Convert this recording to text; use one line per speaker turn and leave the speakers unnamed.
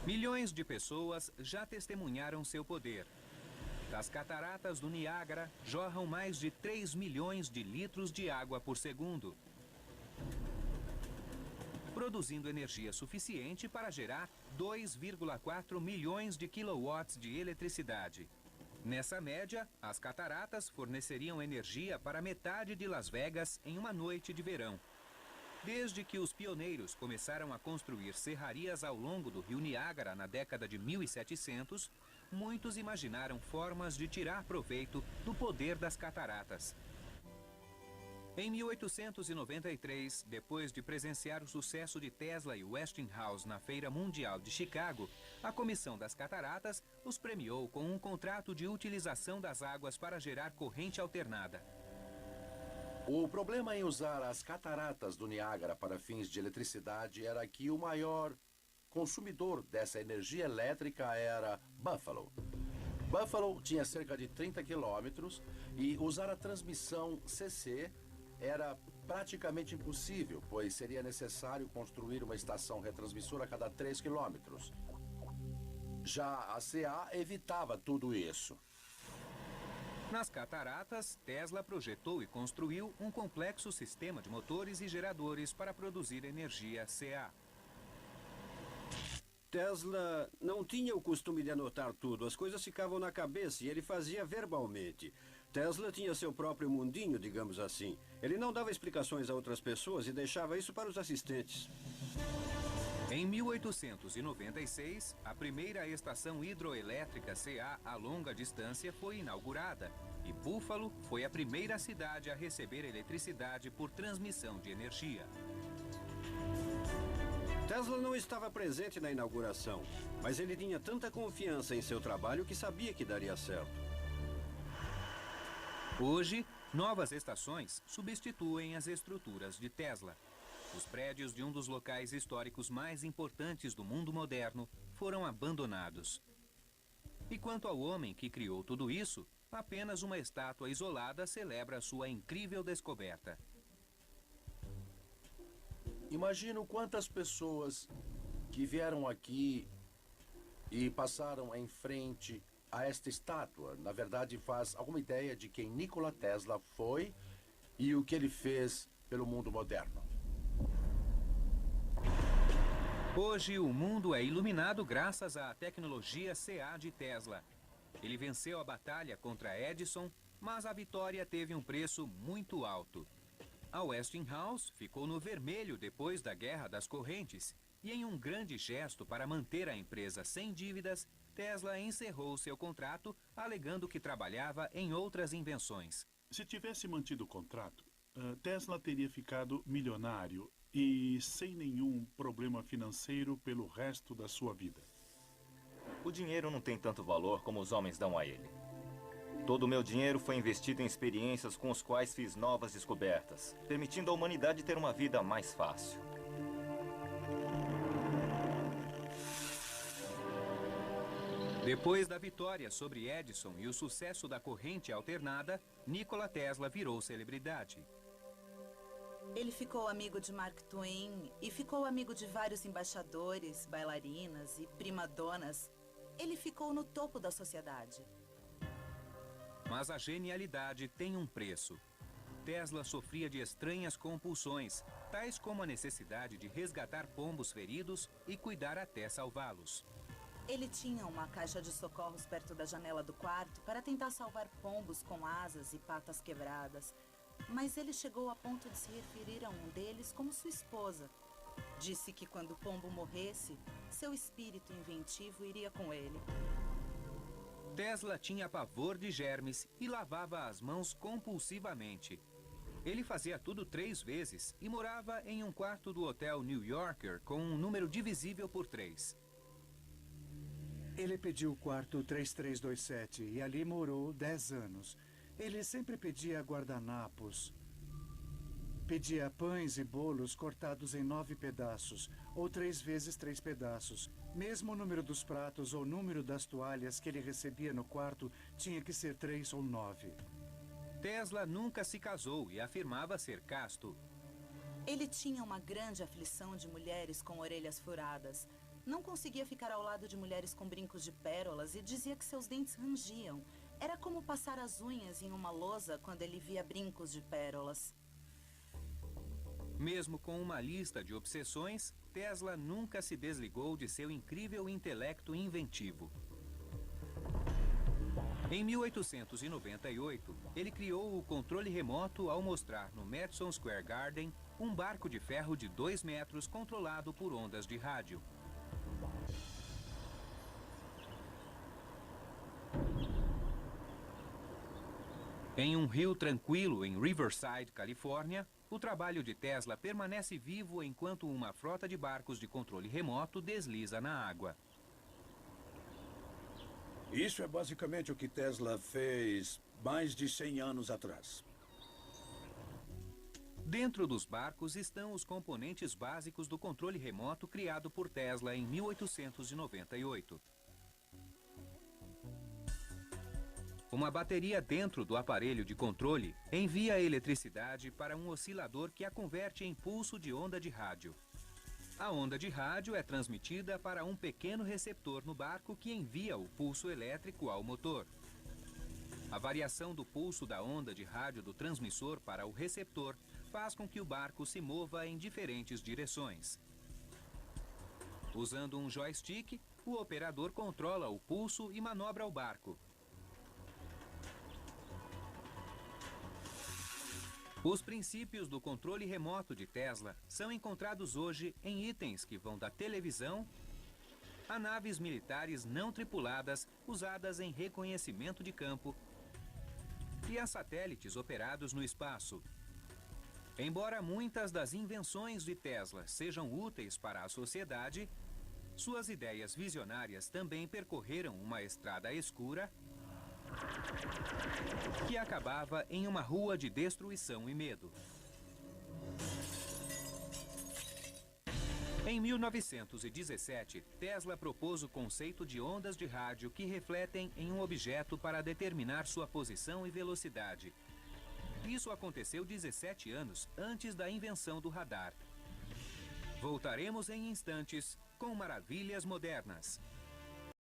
Milhões de pessoas já testemunharam seu poder. Das cataratas do Niágara jorram mais de 3 milhões de litros de água por segundo, produzindo energia suficiente para gerar 2,4 milhões de quilowatts de eletricidade. Nessa média, as cataratas forneceriam energia para metade de Las Vegas em uma noite de verão. Desde que os pioneiros começaram a construir serrarias ao longo do rio Niágara na década de 1700, muitos imaginaram formas de tirar proveito do poder das cataratas. Em 1893, depois de presenciar o sucesso de Tesla e Westinghouse na Feira Mundial de Chicago, a Comissão das Cataratas os premiou com um contrato de utilização das águas para gerar corrente alternada.
O problema em usar as cataratas do Niágara para fins de eletricidade era que o maior consumidor dessa energia elétrica era Buffalo. Buffalo tinha cerca de 30 quilômetros e usar a transmissão CC era praticamente impossível, pois seria necessário construir uma estação retransmissora a cada 3 quilômetros. Já a CA evitava tudo isso.
Nas cataratas, Tesla projetou e construiu um complexo sistema de motores e geradores para produzir energia CA.
Tesla não tinha o costume de anotar tudo, as coisas ficavam na cabeça e ele fazia verbalmente. Tesla tinha seu próprio mundinho, digamos assim. Ele não dava explicações a outras pessoas e deixava isso para os assistentes.
Em 1896, a primeira estação hidroelétrica CA a longa distância foi inaugurada e Buffalo foi a primeira cidade a receber eletricidade por transmissão de energia.
Tesla não estava presente na inauguração, mas ele tinha tanta confiança em seu trabalho que sabia que daria certo.
Hoje, novas estações substituem as estruturas de Tesla. Os prédios de um dos locais históricos mais importantes do mundo moderno foram abandonados. E quanto ao homem que criou tudo isso, apenas uma estátua isolada celebra sua incrível descoberta.
Imagino quantas pessoas que vieram aqui e passaram em frente a esta estátua. Na verdade, faz alguma ideia de quem Nikola Tesla foi e o que ele fez pelo mundo moderno.
Hoje, o mundo é iluminado graças à tecnologia CA de Tesla. Ele venceu a batalha contra Edison, mas a vitória teve um preço muito alto. A Westinghouse ficou no vermelho depois da Guerra das Correntes e, em um grande gesto para manter a empresa sem dívidas, Tesla encerrou seu contrato, alegando que trabalhava em outras invenções.
Se tivesse mantido o contrato, Tesla teria ficado milionário e sem nenhum problema financeiro pelo resto da sua vida.
O dinheiro não tem tanto valor como os homens dão a ele. Todo o meu dinheiro foi investido em experiências com as quais fiz novas descobertas, permitindo à humanidade ter uma vida mais fácil.
Depois da vitória sobre Edison e o sucesso da corrente alternada, Nikola Tesla virou celebridade.
Ele ficou amigo de Mark Twain e ficou amigo de vários embaixadores, bailarinas e primadonas. Ele ficou no topo da sociedade.
Mas a genialidade tem um preço. Tesla sofria de estranhas compulsões, tais como a necessidade de resgatar pombos feridos e cuidar até salvá-los.
Ele tinha uma caixa de socorros perto da janela do quarto para tentar salvar pombos com asas e patas quebradas. Mas ele chegou a ponto de se referir a um deles como sua esposa. Disse que quando o pombo morresse, seu espírito inventivo iria com ele.
Tesla tinha pavor de germes e lavava as mãos compulsivamente. Ele fazia tudo 3 vezes e morava em um quarto do hotel New Yorker com um número divisível por 3.
Ele pediu o quarto 3327 e ali morou 10 anos. Ele sempre pedia guardanapos. Pedia pães e bolos cortados em 9 pedaços, ou 3 vezes 3 pedaços. Mesmo o número dos pratos ou o número das toalhas que ele recebia no quarto tinha que ser 3 ou 9.
Tesla nunca se casou e afirmava ser casto.
Ele tinha uma grande aflição de mulheres com orelhas furadas. Não conseguia ficar ao lado de mulheres com brincos de pérolas e dizia que seus dentes rangiam. Era como passar as unhas em uma lousa quando ele via brincos de pérolas.
Mesmo com uma lista de obsessões, Tesla nunca se desligou de seu incrível intelecto inventivo. Em 1898, ele criou o controle remoto ao mostrar no Madison Square Garden um barco de ferro de 2 metros controlado por ondas de rádio. Em um rio tranquilo em Riverside, Califórnia, o trabalho de Tesla permanece vivo enquanto uma frota de barcos de controle remoto desliza na água.
Isso é basicamente o que Tesla fez mais de 100 anos atrás.
Dentro dos barcos estão os componentes básicos do controle remoto criado por Tesla em 1898. Uma bateria dentro do aparelho de controle envia a eletricidade para um oscilador que a converte em pulso de onda de rádio. A onda de rádio é transmitida para um pequeno receptor no barco que envia o pulso elétrico ao motor. A variação do pulso da onda de rádio do transmissor para o receptor faz com que o barco se mova em diferentes direções. Usando um joystick, o operador controla o pulso e manobra o barco. Os princípios do controle remoto de Tesla são encontrados hoje em itens que vão da televisão a naves militares não tripuladas usadas em reconhecimento de campo e a satélites operados no espaço. Embora muitas das invenções de Tesla sejam úteis para a sociedade, suas ideias visionárias também percorreram uma estrada escura que acabava em uma rua de destruição e medo. Em 1917, Tesla propôs o conceito de ondas de rádio que refletem em um objeto para determinar sua posição e velocidade. Isso aconteceu 17 anos antes da invenção do radar. Voltaremos em instantes com maravilhas modernas.